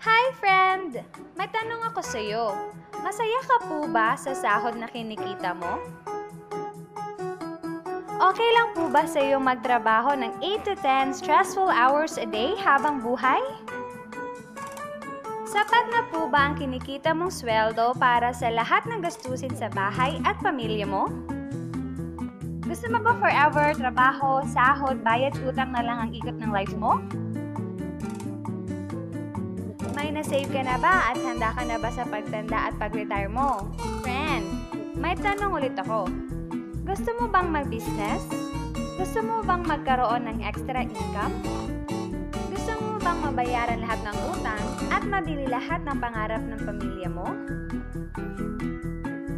Hi, friend! May tanong ako sa'yo. Masaya ka po ba sa sahod na kinikita mo? Okay lang po ba sa'yo magtrabaho ng 8 to 10 stressful hours a day habang buhay? Sapat na po ba ang kinikita mong sweldo para sa lahat ng gastusin sa bahay at pamilya mo? Gusto mo ba forever trabaho, sahod, bayad, utang na lang ang ikot ng life mo? May na-save ka na ba at handa ka na ba sa pagtanda at pag-retire mo? Friend, may tanong ulit ako. Gusto mo bang mag-business? Gusto mo bang magkaroon ng extra income? Gusto mo bang mabayaran lahat ng utang at mabili lahat ng pangarap ng pamilya mo?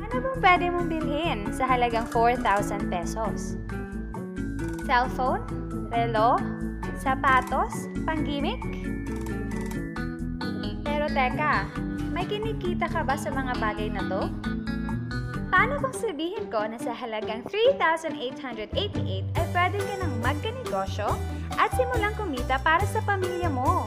Ano bang pwede mong bilhin sa halagang 4,000 pesos? Cellphone? Relo? Sapatos? Panggimik? Pero teka, may kinikita ka ba sa mga bagay na to? Paano kung sabihin ko na sa halagang 3,888 ay pwede ka nang magkanegosyo at simulang kumita para sa pamilya mo?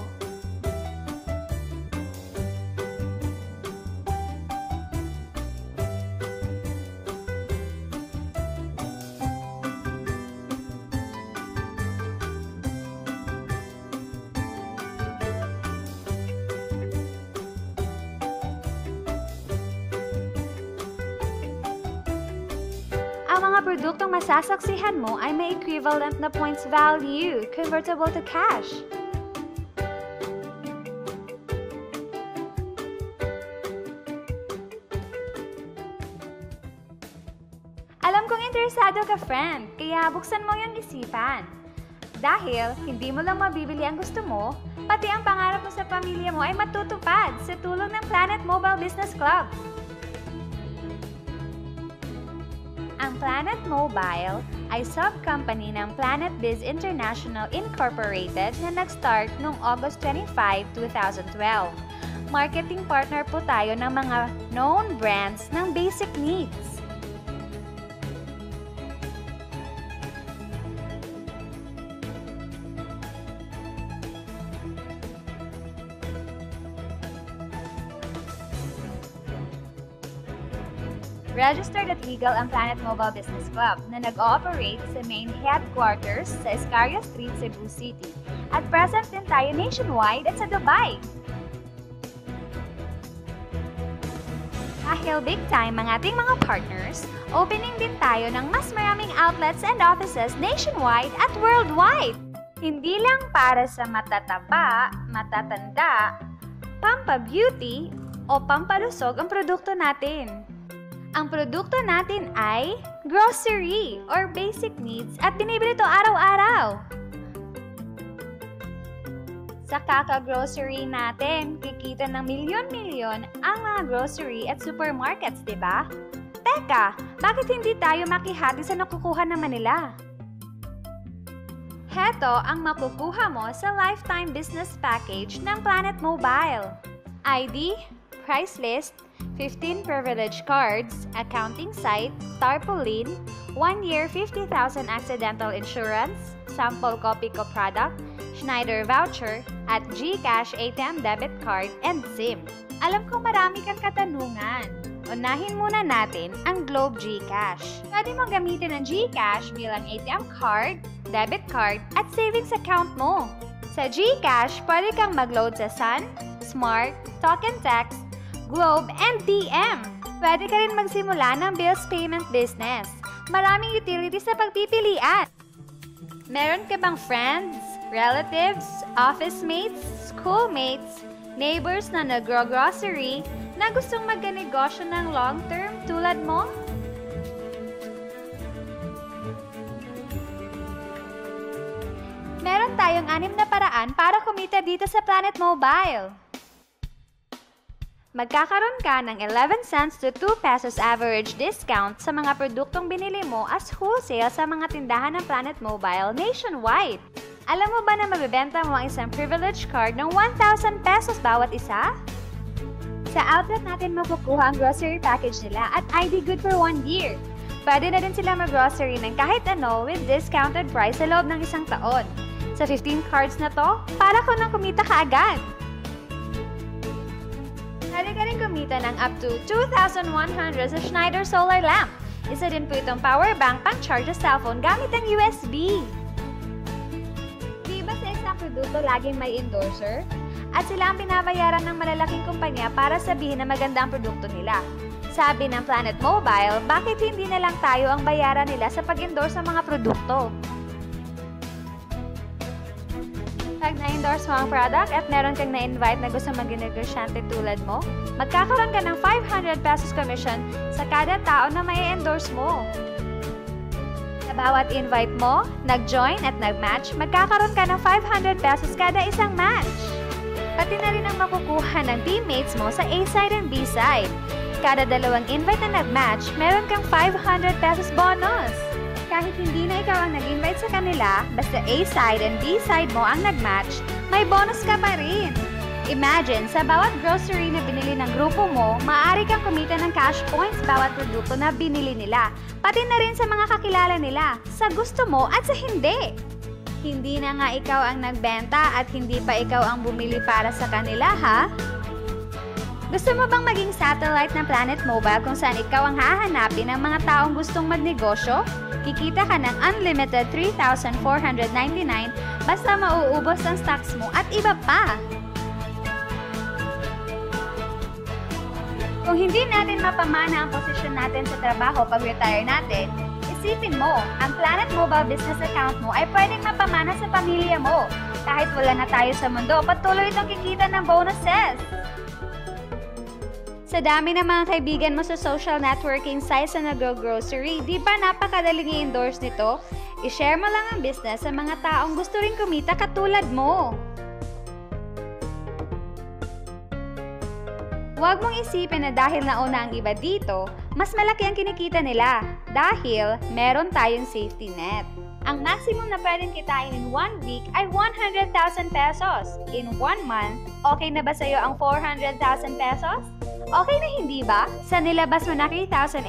Ang mga produktong masasaksihan mo ay may equivalent na points value, convertible to cash. Alam kong interesado ka, friend, kaya buksan mo yung isipan. Dahil hindi mo lang mabibili ang gusto mo, pati ang pangarap mo sa pamilya mo ay matutupad sa tulong ng Planet Mobile Business Club. Ang Planet Mobile ay sub-company ng Planet Biz International Incorporated na nag-start noong August 25, 2012. Marketing partner po tayo ng mga known brands ng basic needs. Registered at legal ang Planet Mobile Business Club na nag-ooperate sa main headquarters sa Escaria Street, Cebu City. At present din tayo nationwide at sa Dubai. Dahil big time ang ating mga partners, opening din tayo ng mas maraming outlets and offices nationwide at worldwide. Hindi lang para sa matataba, matatanda, pampa-beauty o pampalusog ang produkto natin. Ang produkto natin ay grocery or basic needs at binibili ito araw-araw. Sa kaka-grocery natin, kikita ng milyon-milyon ang mga grocery at supermarkets, di ba? Teka, bakit hindi tayo makihati sa nakukuha naman nila? Heto ang makukuha mo sa lifetime business package ng Planet Mobile. ID, price list, 15 privilege cards, accounting site, tarpaulin, 1 year 50,000 accidental insurance, sample copy ko product, Schneider voucher, at GCash ATM debit card and SIM. Alam ko marami kang katanungan. Unahin muna natin ang Globe GCash. Pwede mo gamitin ang GCash bilang ATM card, debit card, at savings account mo. Sa GCash, pwede kang mag-load sa Sun, Smart, Talk and Text, Globe, and DM. Pwede ka rin magsimula ng bills payment business. Maraming utilities sa pagpipilian. Meron ka bang friends, relatives, office mates, schoolmates, neighbors na nagro-grocery na gustong magkanegosyo ng long-term tulad mo? Meron tayong 6 na paraan para kumita dito sa Planet Mobile. Magkakaroon ka ng 11 cents to 2 pesos average discount sa mga produktong binili mo as wholesale sa mga tindahan ng Planet Mobile nationwide. Alam mo ba na mabibenta mo ang isang privilege card ng 1,000 pesos bawat isa? Sa outlet natin makukuha ang grocery package nila at ID good for 1 year. Pwede na din sila mag-grocery ng kahit ano with discounted price sa loob ng 1 taon. Sa 15 cards na to, para ko nang kumita ka agad. Pwede ka rin kumita ng up to 2,100 sa Schneider Solar Lamp. Isa din po itong power bank pang-charge sa cellphone gamit ang USB. Di ba sa isang produkto laging may endorser? At sila ang binabayaran ng malalaking kumpanya para sabihin na maganda ang produkto nila. Sabi ng Planet Mobile, bakit hindi na lang tayo ang bayaran nila sa pag-endorse ng mga produkto? Pag na-endorse mo ang product at meron kang na-invite na gusto maging negosyante tulad mo, magkakaroon ka ng 500 pesos commission sa kada tao na may endorse mo. Sa bawat invite mo, nag-join at nag-match, magkakaroon ka ng 500 pesos kada isang match. Pati na rin ang makukuha ng teammates mo sa A-side and B-side. Kada dalawang invite na nag-match, meron kang 500 pesos bonus. Kahit hindi na ikaw ang nag-invite sa kanila, basta A-side and B-side mo ang nag-match, may bonus ka pa rin. Imagine, sa bawat grocery na binili ng grupo mo, maaari kang kumita ng cash points bawat produkto na binili nila, pati na rin sa mga kakilala nila, sa gusto mo at sa hindi. Hindi na nga ikaw ang nagbenta at hindi pa ikaw ang bumili para sa kanila, ha? Gusto mo bang maging satellite ng Planet Mobile kung saan ikaw ang hahanapin ng mga taong gustong magnegosyo? Kikita ka ng unlimited 3,499 basta mauubos ang stocks mo at iba pa. Kung hindi natin mapamana ang posisyon natin sa trabaho pag retire natin, isipin mo, ang Planet Mobile business account mo ay pwedeng mapamana sa pamilya mo. Kahit wala na tayo sa mundo, patuloy itong kikita ng bonuses. Sa dami ng mga kaibigan mo sa social networking sites na nag-grocery, di ba napakadaling i-endorse nito? I-share mo lang ang business sa mga taong gusto rin kumita katulad mo. Huwag mong isipin na dahil nauna ang iba dito, mas malaki ang kinikita nila dahil meron tayong safety net. Ang maximum na pwedeng kitain in 1 week ay 100,000 pesos. In 1 month, okay na ba sa'yo ang 400,000 pesos? Okay na hindi ba? Sa nilabas mo na 3,888,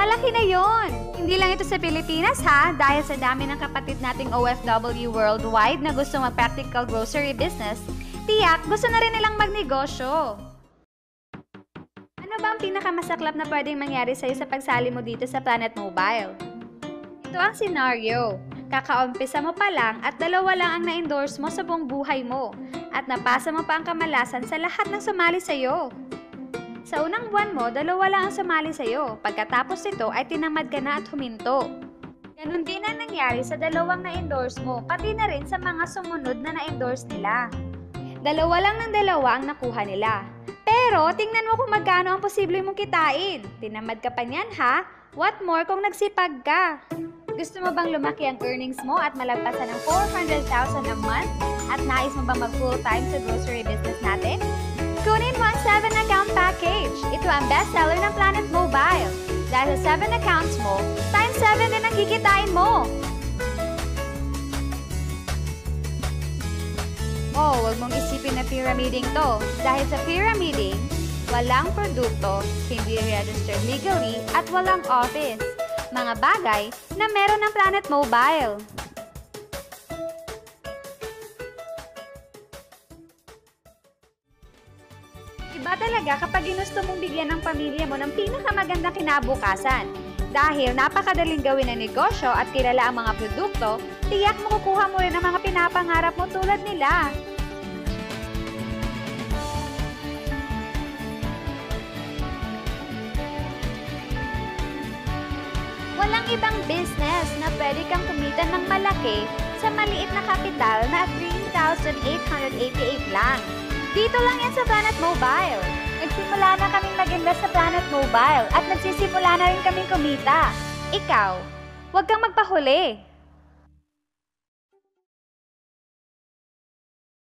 malaki na yon. Hindi lang ito sa Pilipinas ha, dahil sa dami ng kapatid nating OFW worldwide na gusto mag-practical grocery business, tiyak gusto na rin nilang magnegosyo. Ano ba ang pinakamasaklap na pwedeng mangyari sa'yo sa pagsali mo dito sa Planet Mobile? Ito ang senaryo. Kakaumpisa mo pa lang at dalawa lang ang na-endorse mo sa buong buhay mo at napasa mo pa ang kamalasan sa lahat ng sumali sa'yo. Sa unang buwan mo, dalawa lang ang sumali sa'yo. Pagkatapos nito ay tinamad ka na at huminto. Ganon din ang nangyari sa dalawang na-endorse mo, pati na rin sa mga sumunod na na-endorse nila. Dalawa lang ng dalawa ang nakuha nila. Pero tingnan mo kung magkano ang posible mong kitain. Tinamad ka pa niyan ha? What more kung nagsipag ka? Gusto mo bang lumaki ang earnings mo at malagpasan ng 400,000 a month? At nais mo bang mag-full-time sa grocery business natin? Kunin mo ang 7-account package. Ito ang bestseller ng Planet Mobile. Dahil sa 7 accounts mo, times 7 din ang kikitain mo. Oh, huwag mong isipin na pyramiding to. Dahil sa pyramiding, walang produkto, hindi registered legally, at walang office. Mga bagay na meron ng Planet Mobile. Iba talaga kapag ginusto mong bigyan ng pamilya mo ng pinakamagandang kinabukasan. Dahil napakadaling gawin ang negosyo at kilala ang mga produkto, tiyak makukuha mo rin ang mga pinapangarap mo tulad nila. Walang ibang business na pwede kang kumita ng malaki sa maliit na kapital na 3,888 lang. Dito lang yan sa Planet Mobile. Nagsimula na kaming mag-invest sa Planet Mobile at nagsisimula na rin kaming kumita. Ikaw, huwag kang magpahuli.